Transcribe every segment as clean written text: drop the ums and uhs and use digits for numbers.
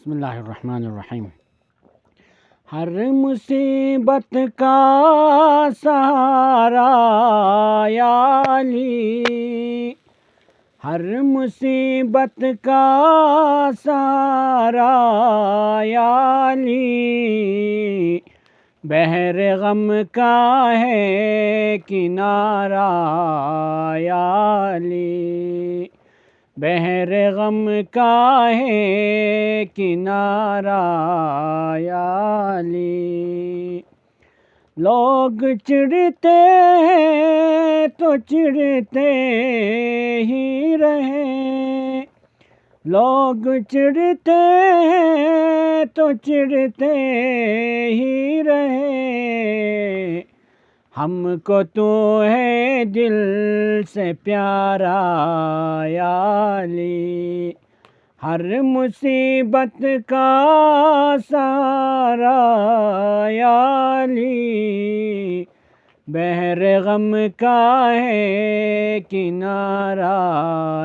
بسم اللہ الرحمن الرحیم۔ ہر مصیبت کا سہارا یا علی، ہر مصیبت کا سہارا یا علی، بحر غم کا ہے کنارہ یا علی، بحر غم کا ہے کنارہ یا علی۔ لوگ چڑھتے ہیں تو چڑھتے ہی رہیں، لوگ چڑھتے ہیں تو چڑھتے ہی رہیں، ہم کو تو ہے دل سے پیارا یا علی، ہر مصیبت کا سہارا یا علی، بحر غم کا ہے کنارہ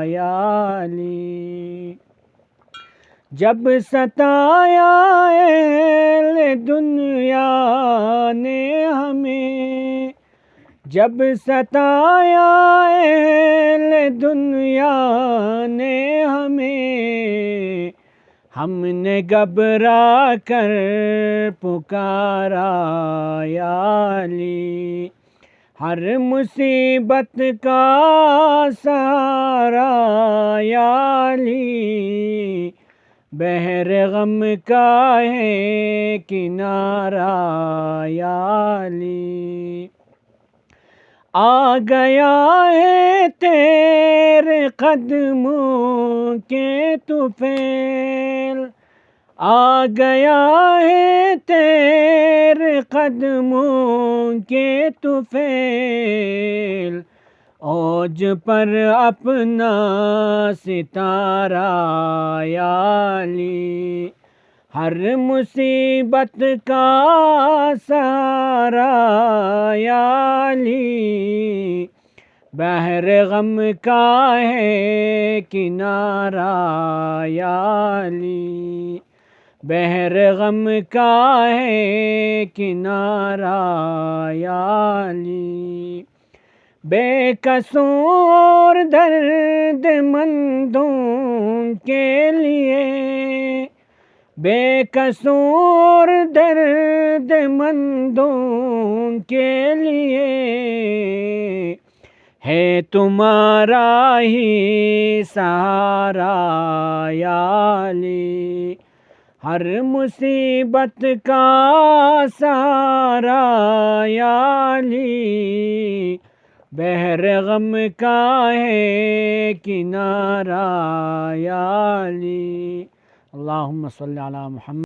یا علی۔ جب ستایا اہل دنیا نے ہمیں، جب ستایا اہل دنیا نے ہمیں، ہم نے گھبرا کر پکارا یا علی، ہر مصیبت کا سہارا یا علی، بحر غم کا ہے کنارہ یا علی۔ آ گیا ہے تیرے قدموں کے طفیل، آ گیا ہے تیرے قدموں کے طفیل، اوج پر اپنا ستارہ یا علی، ہر مصیبت کا سہارا یا علی، بحر غم کا ہے کنارہ یا علی، بحر غم کا ہے کنارہ یا علی۔ بے قصوں اور درد مندوں کے لیے، بے قصوں اور درد مندوں کے لیے، ہے تمہارا ہی سہارا یا علی، ہر مصیبت کا سہارا یا علی، بحر غم کا ہے کنارہ یا علی۔ اللہم صلی علی محمد۔